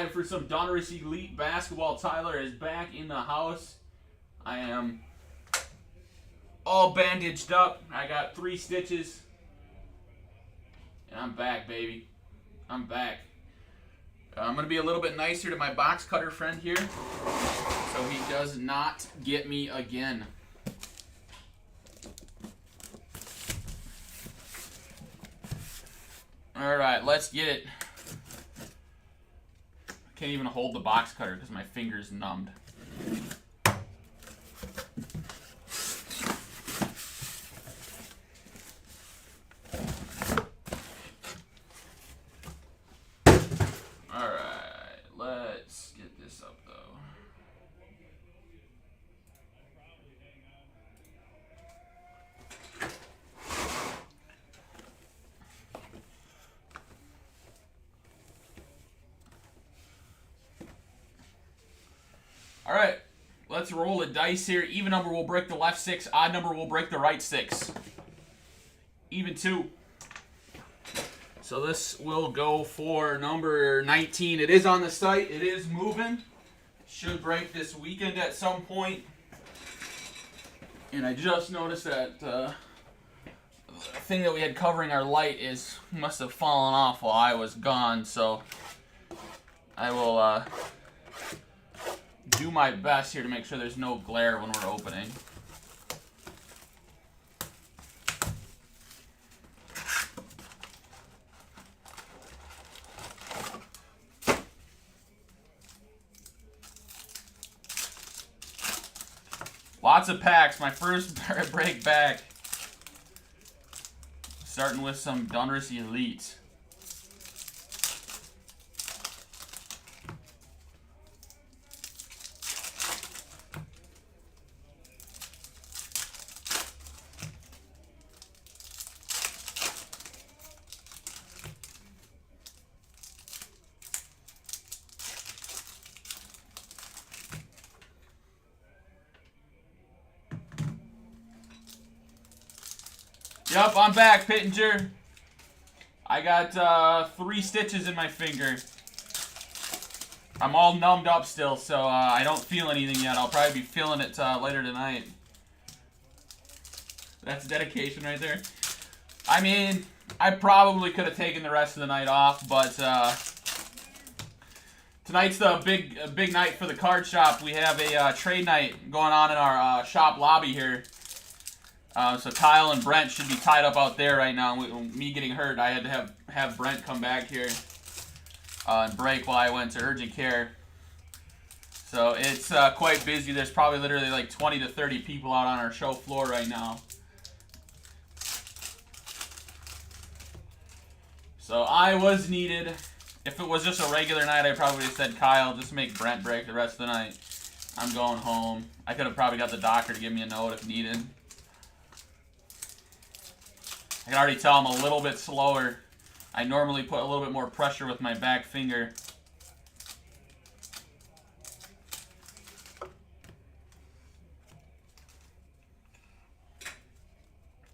time for some Donruss Elite Basketball. Tyler is back in the house. I am all bandaged up. I got 3 stitches. And I'm back, baby. I'm back. I'm going to be a little bit nicer to my box cutter friend here, so he does not get me again. All right, let's get it. I can't even hold the box cutter because my finger's numbed. All right, let's get this up though. All right, let's roll the dice here. Even number will break the left 6. Odd number will break the right 6. Even 2. So this will go for number 19. It is on the site. It is moving. Should break this weekend at some point. And I just noticed that the thing that we had covering our light must have fallen off while I was gone. So I will do my best here to make sure there's no glare when we're opening. Lots of packs. My first break back. Starting with some Donruss Elite. Yup, I'm back, Pittenger. I got 3 stitches in my finger. I'm all numbed up still, so I don't feel anything yet. I'll probably be feeling it later tonight. That's dedication right there. I mean, I probably could have taken the rest of the night off, but tonight's the big night for the card shop. We have a trade night going on in our shop lobby here. So Kyle and Brent should be tied up out there right now. Me getting hurt, I had to have Brent come back here and break while I went to urgent care. So it's quite busy. There's probably literally like 20 to 30 people out on our show floor right now. So I was needed. If it was just a regular night, I probably would have said, Kyle, just make Brent break the rest of the night. I'm going home. I could have probably got the doctor to give me a note if needed. I can already tell I'm a little bit slower. I normally put a little bit more pressure with my back finger.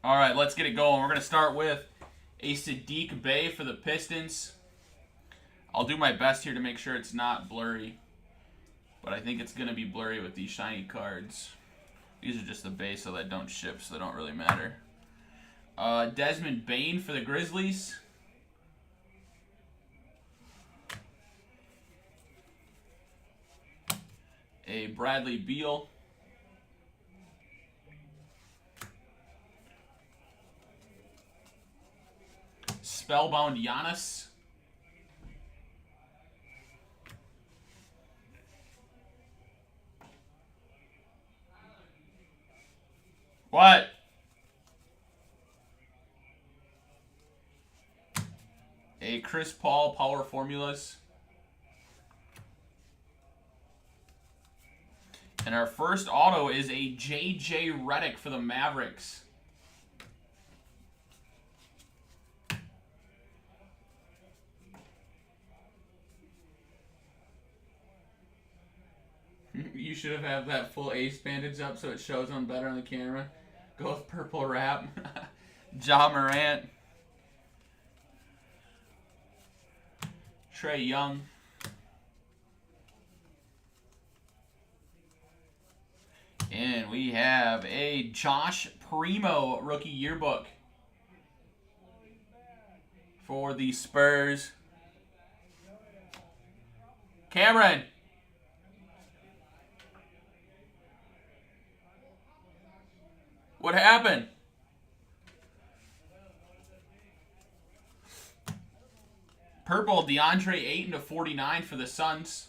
All right, let's get it going. We're going to start with a Sadiq Bey for the Pistons. I'll do my best here to make sure it's not blurry, but I think it's going to be blurry with these shiny cards. These are just the base, so that don't ship, so they don't really matter. Desmond Bane for the Grizzlies. A Bradley Beal. Spellbound Giannis. What? A Chris Paul Power Formulas. And our first auto is a J.J. Redick for the Mavericks. You should have that full ace bandage up so it shows on better on the camera. Go with purple wrap. Ja Morant. Trae Young. And we have a Josh Primo rookie yearbook for the Spurs. Cameron. What happened? Purple, DeAndre Ayton /49 for the Suns.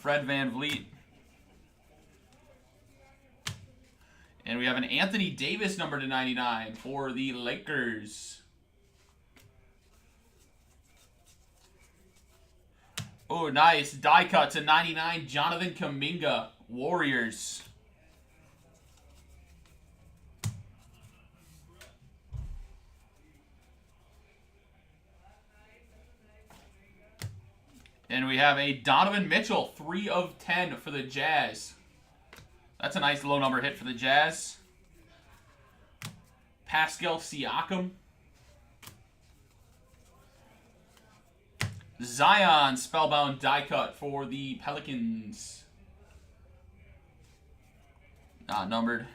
Fred VanVleet. And we have an Anthony Davis number /99 for the Lakers. Oh, nice. Die cut /99, Jonathan Kuminga, Warriors. And we have a Donovan Mitchell, 3/10 for the Jazz. That's a nice low number hit for the Jazz. Pascal Siakam. Zion, Spellbound die cut for the Pelicans. Not numbered.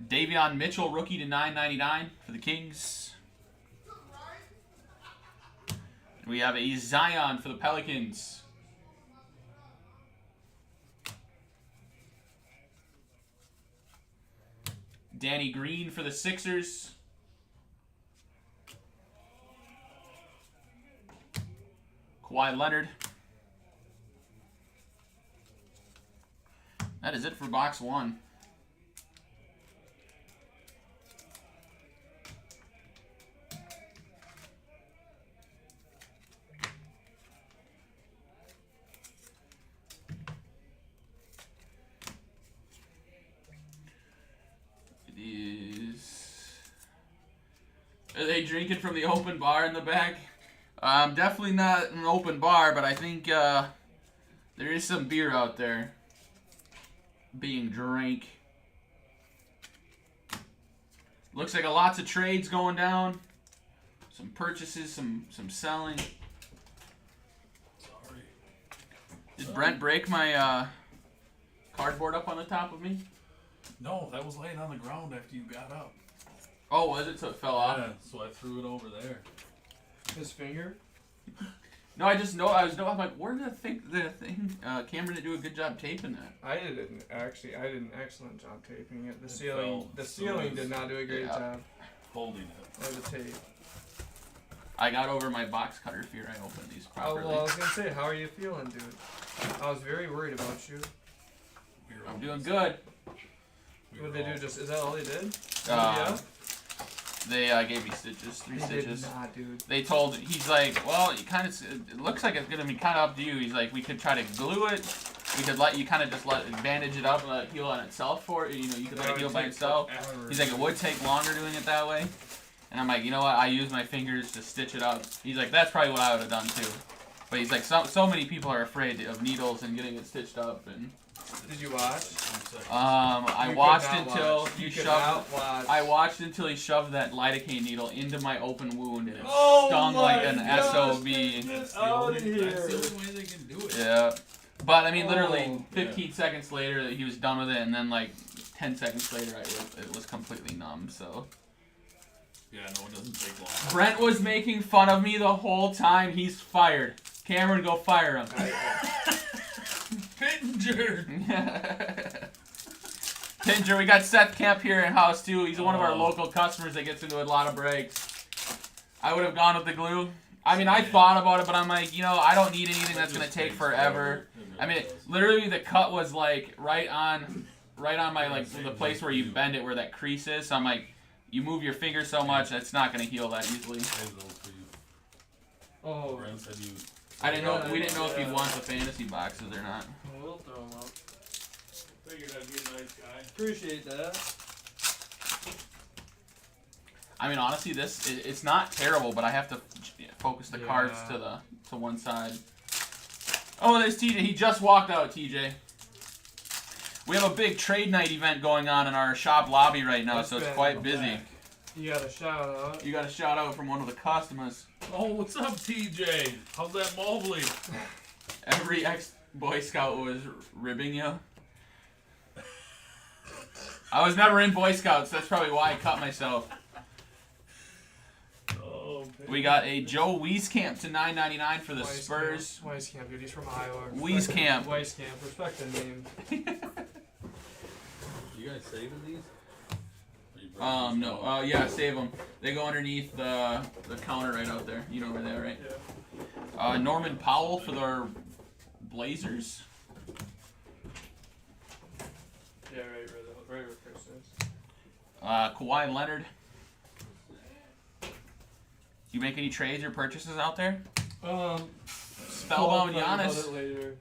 Davion Mitchell, rookie /999 for the Kings. We have a Zion for the Pelicans. Danny Green for the Sixers. Kawhi Leonard. That is it for box 1. Are they drinking from the open bar in the back? Definitely not an open bar, but I think there is some beer out there being drank. Looks like lots of trades going down. Some purchases, some selling. Sorry. Did Brent break my cardboard up on the top of me? No, that was laying on the ground after you got up. Oh, was it? So it fell off? Yeah, so I threw it over there. His finger? No, I just know. I'm like, where did the thing? Cameron did do a good job taping that. I did an excellent job taping it. The fell. ceiling did not do a great job. Holding it. Of the tape. I got over my box cutter fear. I opened these properly. Oh, well, I was gonna say, how are you feeling, dude? I was very worried about you. I'm doing good. What did they do? Just is that all they did? They gave me stitches, 3 stitches. Did not, dude. They told, he's like, well, you kind of, it looks like it's gonna be kind of up to you. He's like, we could try to glue it. We could let you kind of just bandage it up and let it heal on itself for it. You know, you could let it heal by itself. He's like, it would take longer doing it that way. And I'm like, you know what? I use my fingers to stitch it up. He's like, that's probably what I would have done too. But he's like, so many people are afraid of needles and getting it stitched up. And did you watch? I watched until he shoved. Watch. I watched until he shoved that lidocaine needle into my open wound and it stung like an SOB. That's the only way they can do it. Yeah, but I mean, literally 15 seconds later, he was done with it, and then like 10 seconds later, it was completely numb. So. Yeah, no, it doesn't take long. Brent was making fun of me the whole time. He's fired. Cameron, go fire him. Pittenger! Pittenger, we got Seth Kemp here in house too. He's one of our local customers that gets into a lot of breaks. I would have gone with the glue. I mean, I thought about it, but I'm like, you know, I don't need anything that's gonna take forever. I mean, literally the cut was like right on my like the place where you bend it, where that crease is. So I'm like, you move your finger so much, it's not gonna heal that easily. Oh. I didn't know. We didn't know if you'd want the fantasy boxes or not. We'll throw them up. Figured I'd be a nice guy. Appreciate that. I mean, honestly, it's not terrible, but I have to focus the cards to one side. Oh, there's TJ. He just walked out, TJ. We have a big trade night event going on in our shop lobby right now, so it's quite busy. You got a shout out. You got a shout out from one of the customers. Oh, what's up, TJ? How's that mobley? Every ex-Boy Scout was ribbing you. I was never in Boy Scouts. That's probably why I cut myself. Oh, We got a Joe Wieskamp to $9.99 for the Spurs. Wieskamp, dude. He's from Iowa. Wieskamp. Wieskamp. Respect the name. You guys saving these? No. Yeah, save them. They go underneath the counter right out there. You know where they are, right? Yeah. Norman Powell for their Blazers. Yeah, right where Chris is. Kawhi Leonard. You make any trades or purchases out there? Spellbound I'll talk about Giannis. it later.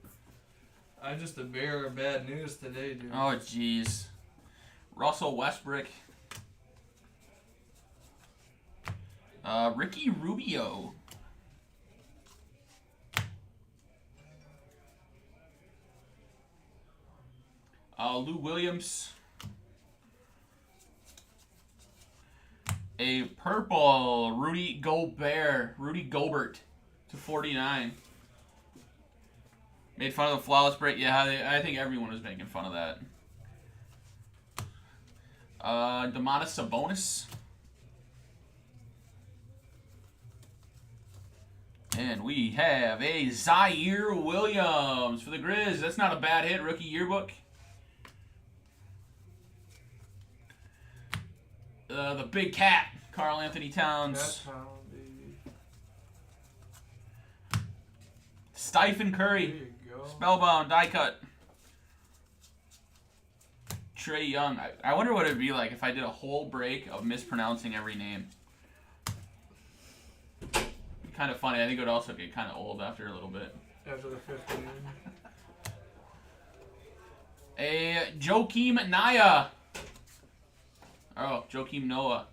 I'm just the bearer of bad news today, dude. Oh, jeez. Russell Westbrook. Ricky Rubio. Lou Williams. A purple Rudy Gobert to 49. Made fun of the flawless break. Yeah, I think everyone was making fun of that. Domantas Sabonis. And we have a Zaire Williams for the Grizz. That's not a bad hit, rookie yearbook. The big cat, Karl Anthony Towns. Baby. Stephen There Curry. you go. Spellbound, die cut. Trae Young. I wonder what it would be like if I did a whole break of mispronouncing every name. Kind of funny. I think it would also get kind of old after a little bit. After the 5th inning. A Joakim Naya. Oh, Joakim Noah.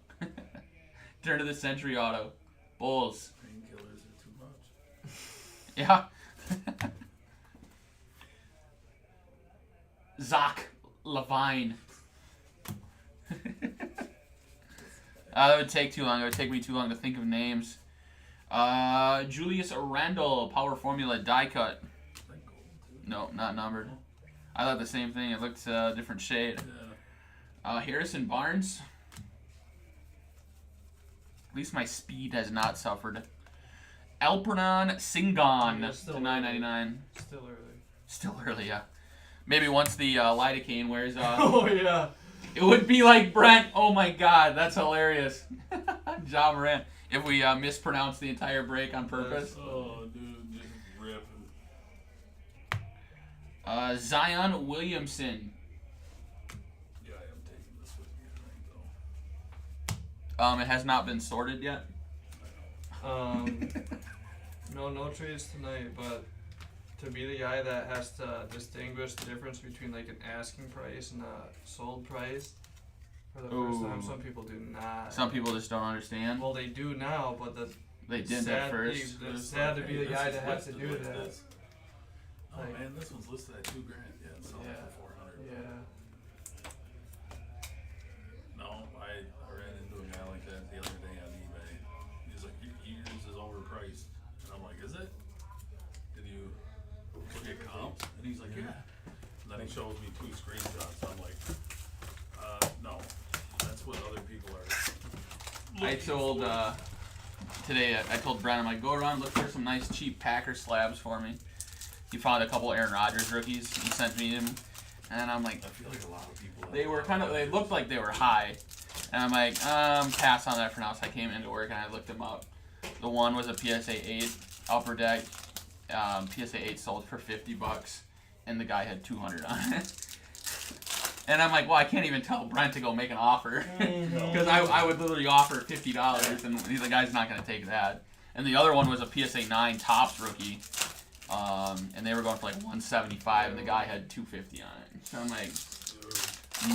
Turn of the century auto. Bulls. Painkillers are too much. Yeah. Zach Levine. That would take too long. It would take me too long to think of names. Julius Randle, Power Formula die cut. No, not numbered. I thought the same thing. It looked a different shade. Harrison Barnes. At least my speed has not suffered. Alpernon Singon Yeah, to still $9.99. Still early. Still early, yeah. Maybe once the lidocaine wears off. Oh, yeah. It would be like Brent. Oh my God, that's hilarious. Ja Morant. If we mispronounce the entire break on purpose. Oh, dude, just ripping. Zion Williamson. Yeah, I am taking this with me tonight, though. It has not been sorted yet. No trades tonight, but to be the guy that has to distinguish the difference between like an asking price and a sold price for the first time, Ooh. some people do not. Some people just don't understand. Well, they do now, but They didn't at first. It's sad to be the guy that has to do that. This. Oh Like- man, this one's listed at $2,000. Yeah, it's selling Yeah. for $400. Yeah. No, I ran into a guy like that the other day on eBay. He's like, yours is overpriced. And I'm like, is it? Did you look at comps? And he's like, yeah. And then he shows me 2 screenshots. I'm like, no. That's what other people are. I told today. I told Brent, I'm like, go around, look for some nice cheap Packer slabs for me. He found a couple Aaron Rodgers rookies. He sent me them, and I'm like, I feel like a lot of people. they were kind of. They looked like they were high, and I'm like, pass on that for now. So I came into work and I looked them up. The one was a PSA 8 upper deck. PSA 8 sold for $50, and the guy had 200 on it. And I'm like, well, I can't even tell Brent to go make an offer because I would literally offer $50, and the guy's not going to take that. And the other one was a PSA 9 Topps rookie, and they were going for like $175, and the guy had $250 on it. So I'm like,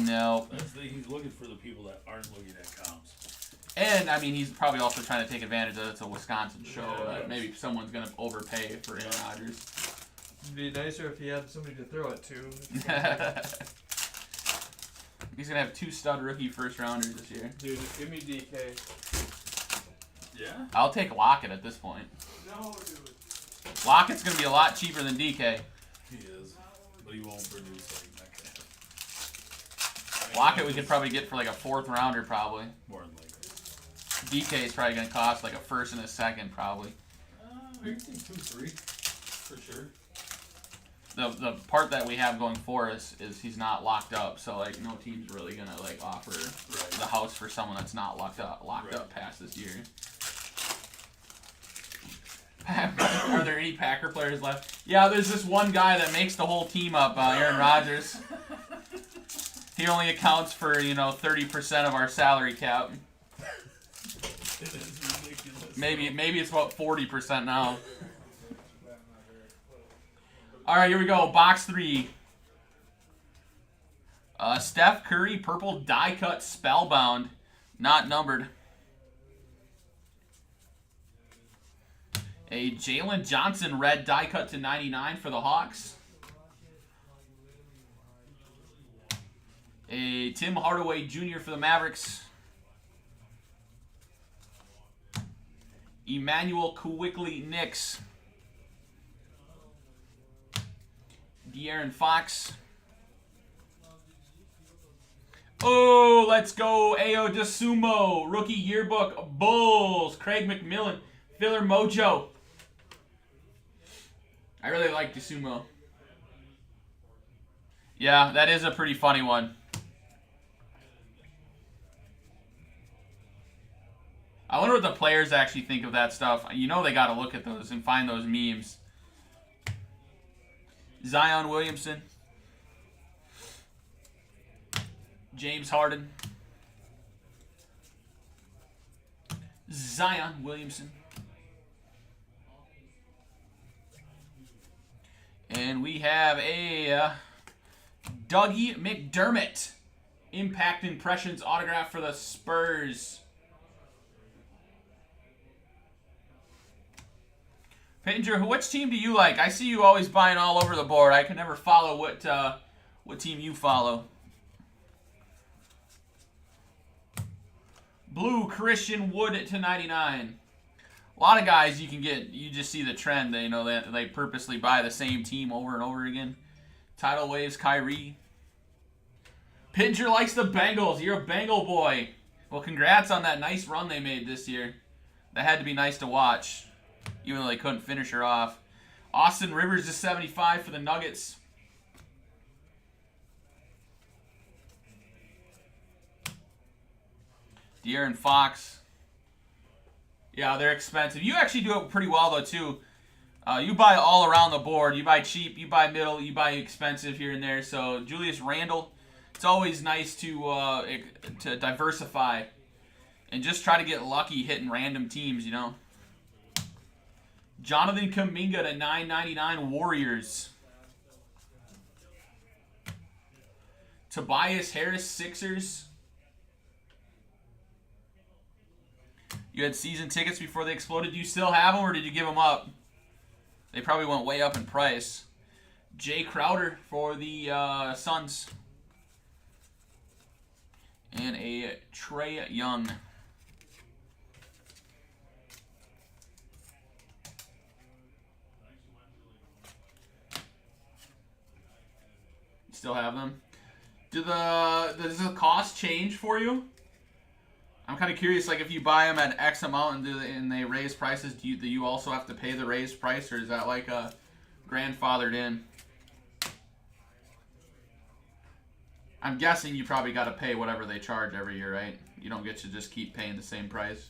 no. He's looking for the people that aren't looking at comps. And I mean, he's probably also trying to take advantage that it's a Wisconsin show. That maybe someone's going to overpay for Aaron Rodgers. It'd be nicer if he had somebody to throw it to. He's going to have 2 stud rookie first rounders this year. Dude, just give me DK. Yeah? I'll take Lockett at this point. No, dude. Lockett's going to be a lot cheaper than DK. He is. But he won't produce like Metcalf. Lockett we could probably get for like a 4th rounder probably. More than likely. DK is probably going to cost like a 1st and a 2nd probably. I think 2-3 for sure. The part that we have going for us is he's not locked up, so like no team's really gonna like offer the house for someone that's not locked up past this year. Are there any Packer players left? Yeah, there's this one guy that makes the whole team up, Aaron Rodgers. He only accounts for 30% of our salary cap. It is ridiculous. Maybe it's about 40% now. All right, here we go. Box 3. Steph Curry, purple die cut spellbound, not numbered. A Jalen Johnson red die cut to 99 for the Hawks. A Tim Hardaway Jr. for the Mavericks. Emmanuel Quickly Knicks. De'Aaron Fox. Oh, let's go. Ayo DeSumo. Rookie yearbook. Bulls. Craig McMillan. Filler Mojo. I really like DeSumo. Yeah, that is a pretty funny one. I wonder what the players actually think of that stuff. You know they got to look at those and find those memes. Zion Williamson. James Harden. Zion Williamson. And we have a Dougie McDermott. Impact Impressions autograph for the Spurs. Pittenger, which team do you like? I see you always buying all over the board. I can never follow what team you follow. Blue Christian Wood to 99. A lot of guys you can get, you just see the trend. They purposely buy the same team over and over again. Tidal Waves Kyrie. Pittenger likes the Bengals. You're a Bengal boy. Well, congrats on that nice run they made this year. That had to be nice to watch, even though they couldn't finish her off. Austin Rivers to 75 for the Nuggets. De'Aaron Fox. Yeah, they're expensive. You actually do it pretty well, though, too. You buy all around the board. You buy cheap, you buy middle, you buy expensive here and there. So, Julius Randle, it's always nice to diversify and just try to get lucky hitting random teams, Jonathan Kuminga to 999 Warriors. Tobias Harris Sixers. You had season tickets before they exploded. Do you still have them or did you give them up? They probably went way up in price. Jay Crowder for the Suns. And a Trae Young. Still have them. Does the cost change for you? I'm kind of curious, like if you buy them at X amount and they raise prices, do you also have to pay the raised price, or is that like grandfathered in? I'm guessing you probably got to pay whatever they charge every year, right? You don't get to just keep paying the same price.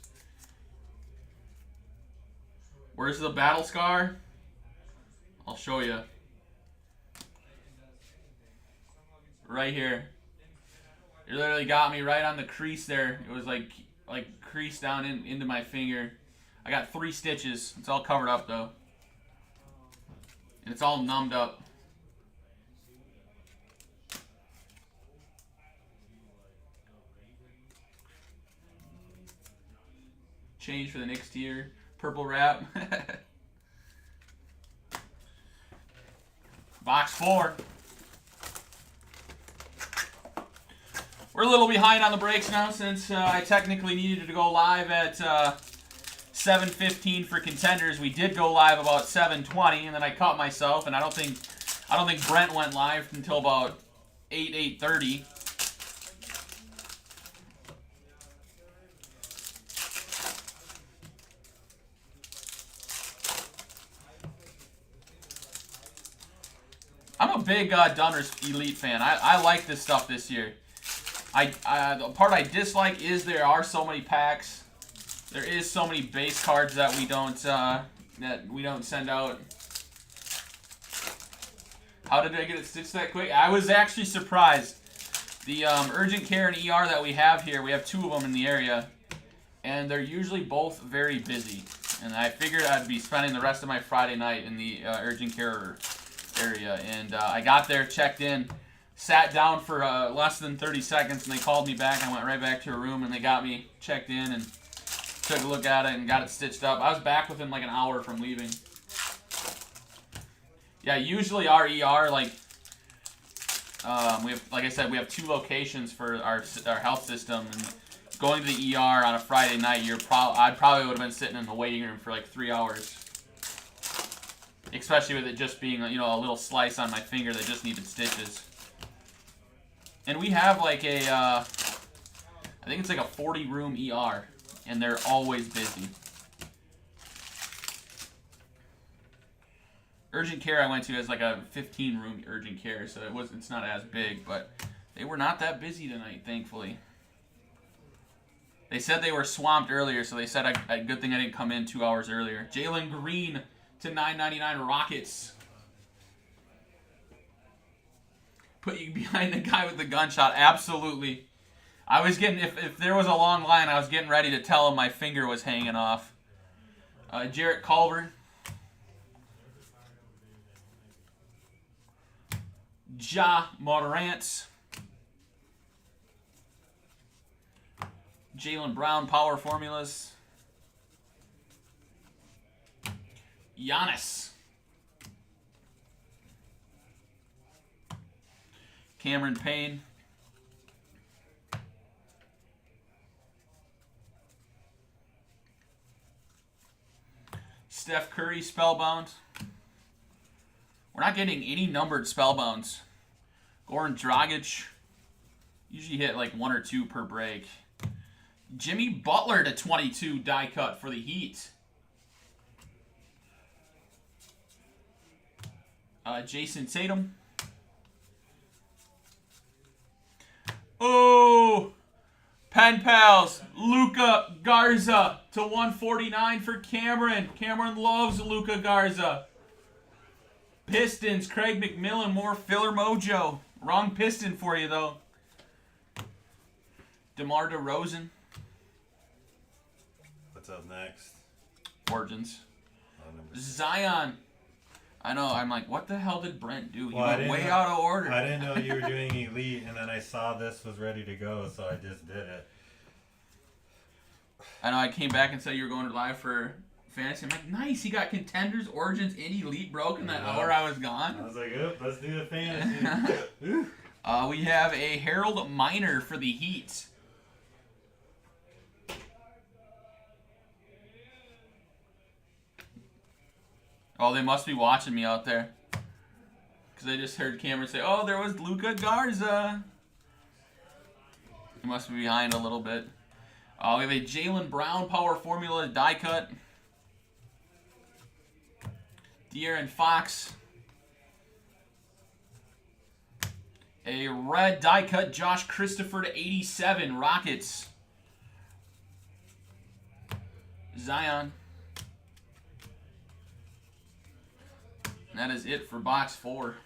Where's the battle scar? I'll show you. Right here. It literally got me right on the crease there. It was like creased down into my finger. I got 3 stitches. It's all covered up though. And it's all numbed up. Change for the next tier. Purple wrap. Box 4. We're a little behind on the breaks now since I technically needed to go live at 7:15 for contenders. We did go live about 7:20, and then I caught myself, and I don't think Brent went live until about 8:30. I'm a big Donruss Elite fan. I like this stuff this year. The part I dislike is there are so many packs. There is so many base cards that we don't send out. How did I get it stitched that quick? I was actually surprised. The Urgent Care and ER that we have here, we have 2 of them in the area, and they're usually both very busy. And I figured I'd be spending the rest of my Friday night in the Urgent Care area. And I got there, checked in, sat down for less than 30 seconds, and they called me back. I went right back to a room, and they got me checked in and took a look at it and got it stitched up. I was back within like an hour from leaving. Yeah, usually our ER, like we have, like I said, we have 2 locations for our health system, and going to the ER on a Friday night, I probably would have been sitting in the waiting room for like 3 hours. Especially with it just being, a little slice on my finger that just needed stitches. And we have like I think it's like a 40-room ER, and they're always busy. Urgent Care I went to has like a 15-room urgent care, so it's not as big, but they were not that busy tonight, thankfully. They said they were swamped earlier, so they said good thing I didn't come in 2 hours earlier. Jalen Green to 9.99 Rockets. Put you behind the guy with the gunshot. Absolutely. I was getting, if there was a long line, I was getting ready to tell him my finger was hanging off. Jarrett Culver. Ja Morant. Jaylen Brown Power Formulas. Giannis. Cameron Payne. Steph Curry Spellbound. We're not getting any numbered Spellbounds. Goran Dragic. Usually hit like 1 or 2 per break. Jimmy Butler to 22 die cut for the Heat. Jason Tatum. Oh! Pen Pals. Luka Garza to 149 for Cameron. Cameron loves Luka Garza. Pistons. Craig McMillan. More filler mojo. Wrong Piston for you, though. DeMar DeRozan. What's up next? Origins. Oh, Zion. I know, I'm like, what the hell did Brent do? He Well, went way out of order. I didn't know you were doing Elite, and then I saw this was ready to go, so I just did it. I know, I came back and said you were going live for Fantasy. I'm like, nice, he got Contenders, Origins, and Elite broke in that hour I was gone. I was like, oh, let's do the Fantasy. We have a Harold Miner for the Heat. Oh, they must be watching me out there. Because I just heard Cameron say, oh, there was Luka Garza. He must be behind a little bit. We have a Jaylen Brown Power Formula die cut. De'Aaron Fox. A red die cut Josh Christopher to 87 Rockets. Zion. And that is it for box 4.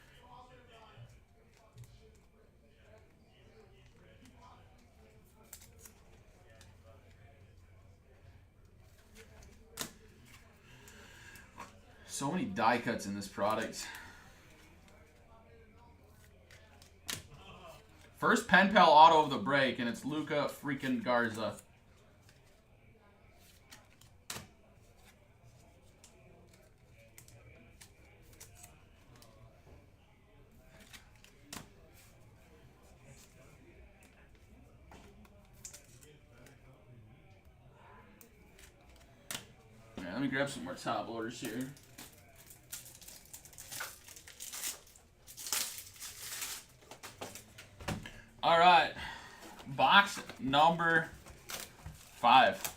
So many die cuts in this product. First Pen Pal auto of the break, and it's Luka freaking Garza. Alright, let me grab some more top loaders here. Alright. Box number 5.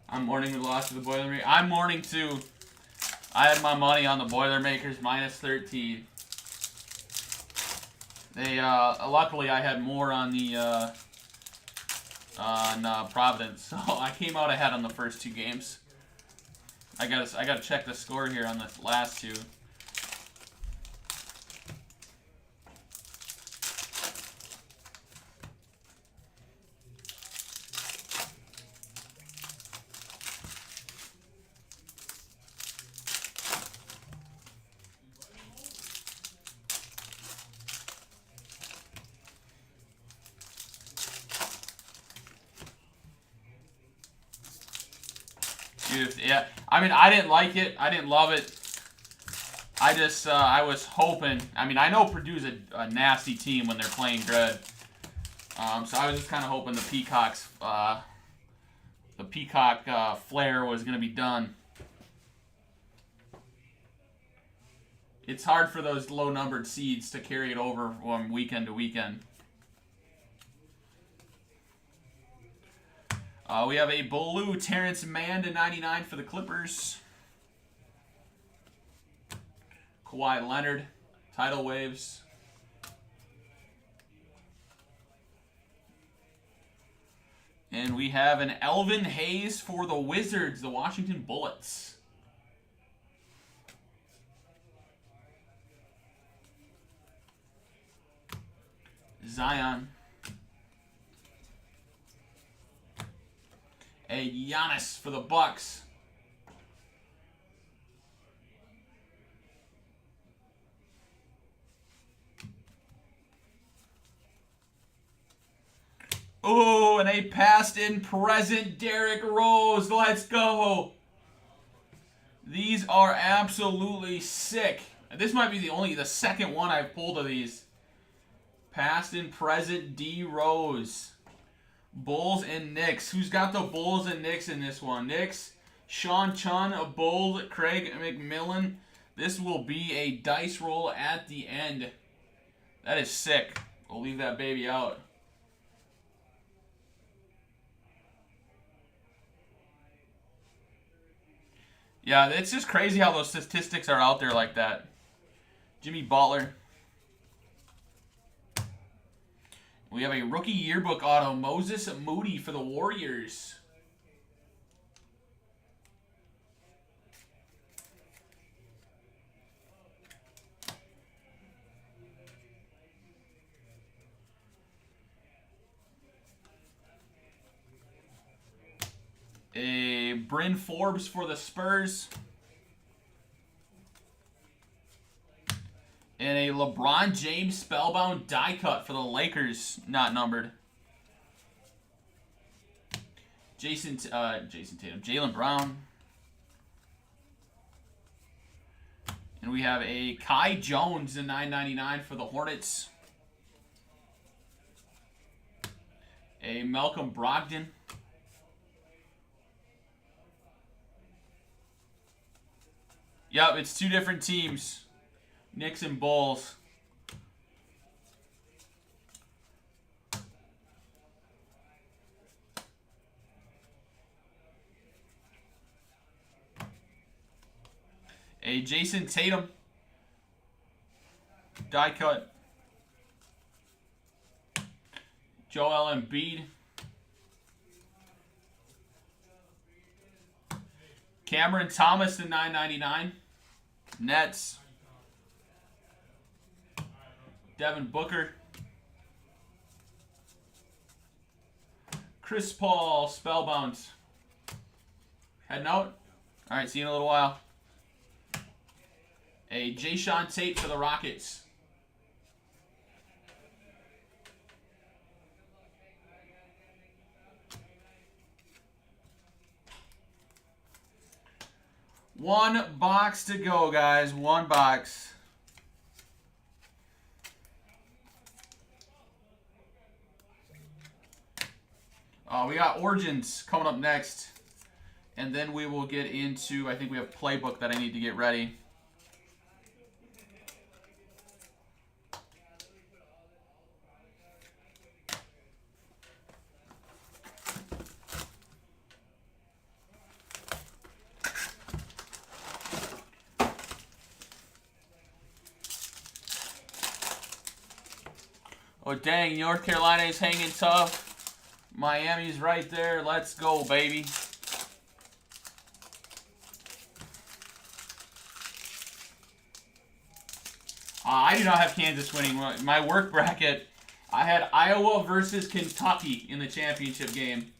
I'm mourning the loss of the Boilermaker. I'm mourning too. I had my money on the Boilermakers minus 13. They luckily I had more on the Providence, so I came out ahead on the first 2 games. I gotta check the score here on the last 2. Yeah, I mean, I didn't like it. I didn't love it. I just, I was hoping. I mean, I know Purdue's a nasty team when they're playing good. So I was just kind of hoping the Peacock flair was going to be done. It's hard for those low-numbered seeds to carry it over from weekend to weekend. We have a blue Terrence Mann /99 for the Clippers. Kawhi Leonard, tidal waves. And we have an Elvin Hayes for the Wizards, the Washington Bullets. Zion. A Giannis for the Bucks. Oh, and a past and present Derrick Rose. Let's go. These are absolutely sick. This might be the second one I've pulled of these. Past and present D Rose. Bulls and Knicks. Who's got the Bulls and Knicks in this one? Knicks, Sean Chun, Bulls, Craig McMillan. This will be a dice roll at the end. That is sick. We'll leave that baby out. Yeah, it's just crazy how those statistics are out there like that. Jimmy Butler. We have a rookie yearbook auto, Moses Moody for the Warriors. A Bryn Forbes for the Spurs. And a LeBron James Spellbound die cut for the Lakers, not numbered. Jason Tatum, Jaylen Brown. And we have a Kai Jones in $9.99 for the Hornets. A Malcolm Brogdon. Yep, it's 2 different teams. Knicks and Bulls. A Jason Tatum die cut. Joel Embiid. Cameron Thomas to $9.99. Nets. Devin Booker. Chris Paul, Spellbound. Heading out. All right, see you in a little while. A Jayshawn Tate for the Rockets. One box to go, guys. One box. We got Origins coming up next. And then we will get into, I think we have Playbook that I need to get ready. Oh, dang, North Carolina is hanging tough. Miami's right there. Let's go, baby. I do not have Kansas winning. My work bracket, I had Iowa versus Kentucky in the championship game.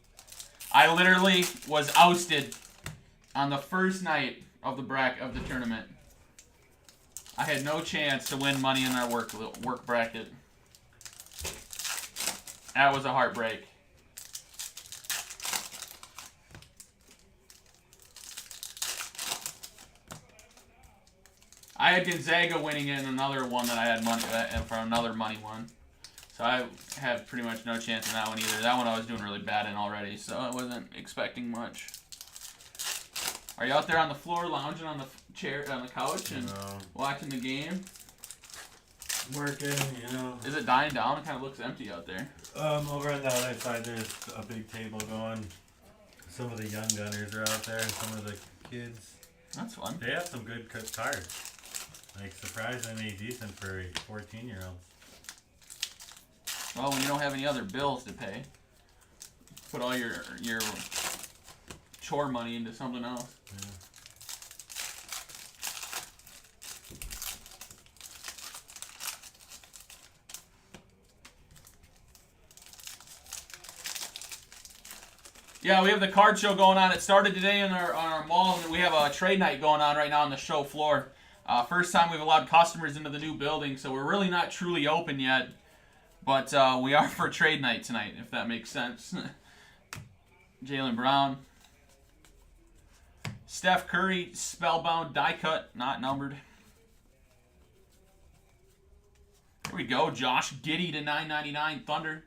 I literally was ousted on the first night of the tournament. I had no chance to win money in our work bracket. That was a heartbreak. I had Gonzaga winning in another one that I had money for another money one. So I had pretty much no chance in that one either. That one I was doing really bad in already, so I wasn't expecting much. Are you out there on the floor lounging on the chair on the couch and watching the game? Working, you know. Is it dying down? It kind of looks empty out there. Over on the other side, there's a big table going. Some of the young gunners are out there, and some of the kids. That's fun. They have some good cards. Like, surprisingly decent for 14-year-olds. Well, when you don't have any other bills to pay, put all your chore money into something else. Yeah. Yeah, we have the card show going on. It started today on our mall, and we have a trade night going on right now on the show floor. First time we've allowed customers into the new building, so we're really not truly open yet. But we are for trade night tonight, if that makes sense. Jaylen Brown. Steph Curry, Spellbound, die cut, not numbered. Here we go, Josh Giddey to 9.99 Thunder.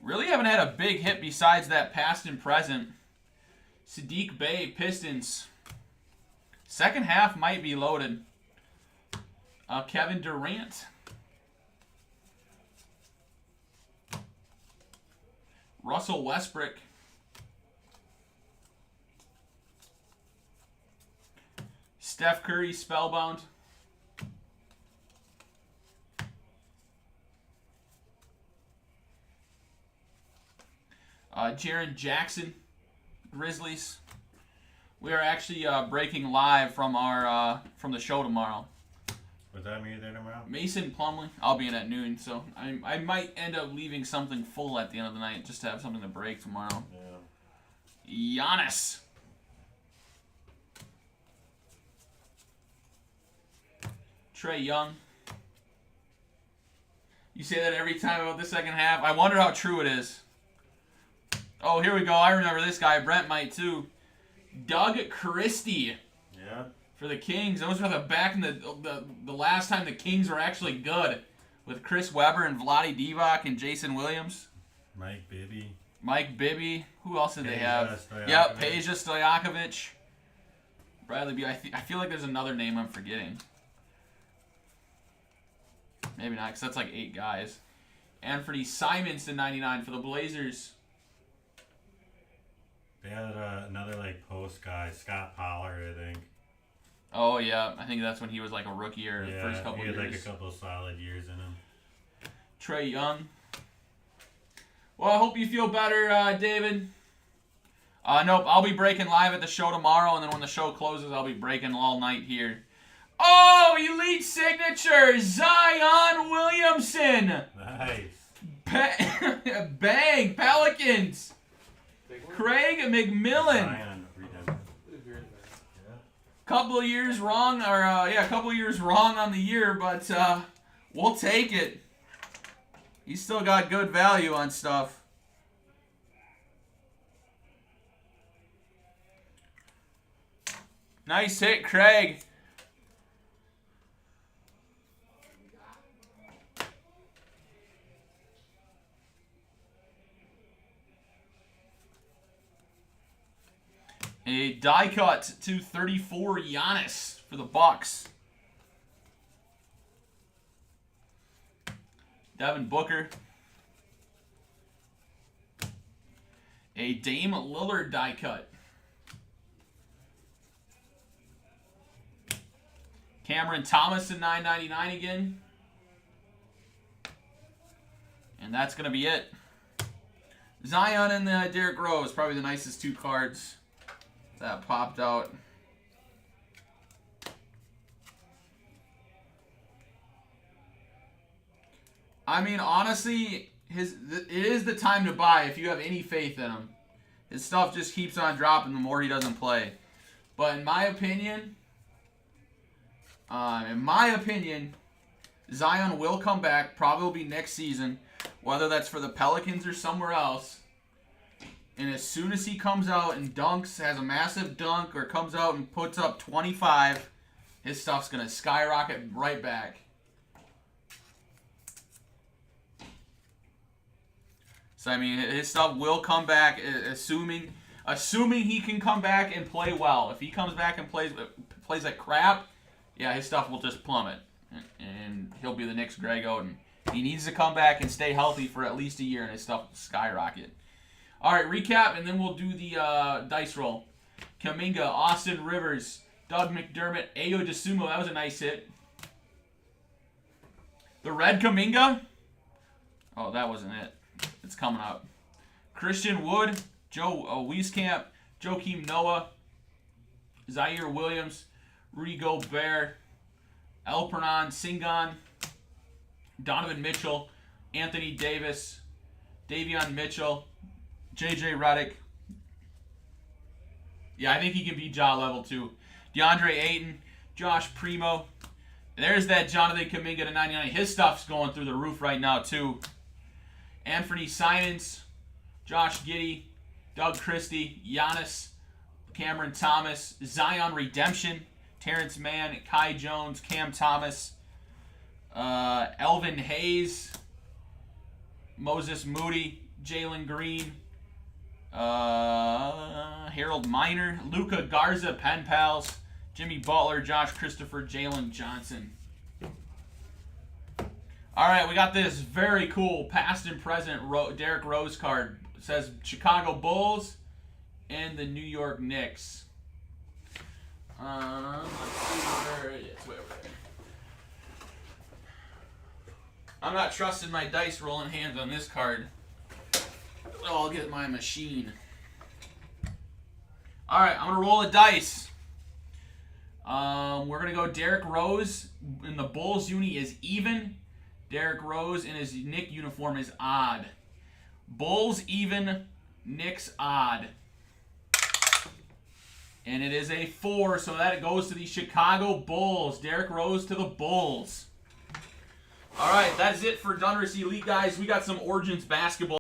Really haven't had a big hit besides that past and present. Sadiq Bey, Pistons. Second half might be loaded. Kevin Durant. Russell Westbrook. Steph Curry, Spellbound. Jaren Jackson, Grizzlies. We are actually breaking live from our from the show tomorrow. What time are you there tomorrow? Mason Plumlee. I'll be in at noon, so I might end up leaving something full at the end of the night just to have something to break tomorrow. Yeah. Giannis. Trae Young. You say that every time about the second half. I wonder how true it is. Oh, here we go. I remember this guy. Brent might too. Doug Christie. Yeah. For the Kings. Those were the back in the last time the Kings were actually good. With Chris Webber and Vlade Divac and Jason Williams. Mike Bibby. Who else did they have? Yep, Peja Stojakovic. Bradley Beal. I feel like there's another name I'm forgetting. Maybe not, because that's like 8 guys. Anthony Simons to 99 for the Blazers. They had another like post guy, Scott Pollard, I think. Oh yeah, I think that's when he was like a rookie or the first couple years. Yeah, he had like a couple of solid years in him. Trae Young. Well, I hope you feel better, David. Nope, I'll be breaking live at the show tomorrow, and then when the show closes, I'll be breaking all night here. Oh, Elite Signature, Zion Williamson. Nice. Bang, Pelicans. Craig McMillan. Zion redemption. Couple of years wrong, or a couple of years wrong on the year, but we'll take it. He's still got good value on stuff. Nice hit, Craig. A die cut to 34 Giannis for the Bucks. Devin Booker. A Dame Lillard die cut. Cameron Thomas in $9.99 again. And that's going to be it. Zion and Derrick Rose, probably the nicest two cards that popped out. I mean, honestly, it is the time to buy if you have any faith in him. His stuff just keeps on dropping the more he doesn't play. But in my opinion, Zion will come back, probably next season, whether that's for the Pelicans or somewhere else. And as soon as he comes out and dunks, has a massive dunk, or comes out and puts up 25, his stuff's going to skyrocket right back. So, I mean, his stuff will come back, assuming he can come back and play well. If he comes back and plays like crap, yeah, his stuff will just plummet. And he'll be the next Greg Oden. He needs to come back and stay healthy for at least a year, and his stuff will skyrocket. All right, recap, and then we'll do the dice roll. Kuminga, Austin Rivers, Doug McDermott, Ayo Dosunmu. That was a nice hit. The red Kuminga? Oh, that wasn't it. It's coming up. Christian Wood, Joe Wieskamp, Joakim Noah, Zaire Williams, Rudy Gobert, Alpernon Sengun, Donovan Mitchell, Anthony Davis, Davion Mitchell, J.J. Redick. Yeah, I think he can be Ja level too. DeAndre Ayton, Josh Primo. There's that Jonathan Kuminga to 99. His stuff's going through the roof right now too. Anthony Simons, Josh Giddey, Doug Christie, Giannis, Cameron Thomas, Zion Redemption, Terrence Mann, Kai Jones, Cam Thomas, Elvin Hayes, Moses Moody, Jalen Green, Harold Miner, Luka Garza, Pen Pals, Jimmy Butler, Josh Christopher, Jalen Johnson. All right, we got this very cool past and present Derrick Rose card. It says Chicago Bulls and the New York Knicks. Let's see where it is. Way over there. I'm not trusting my dice rolling hands on this card. I'll get my machine. All right, I'm gonna roll a dice. We're gonna go Derrick Rose in the Bulls uni is even. Derrick Rose in his Knicks uniform is odd. Bulls even, Knicks odd. And it is a 4, so that it goes to the Chicago Bulls. Derrick Rose to the Bulls. All right, that's it for Donruss Elite, guys. We got some Origins basketball.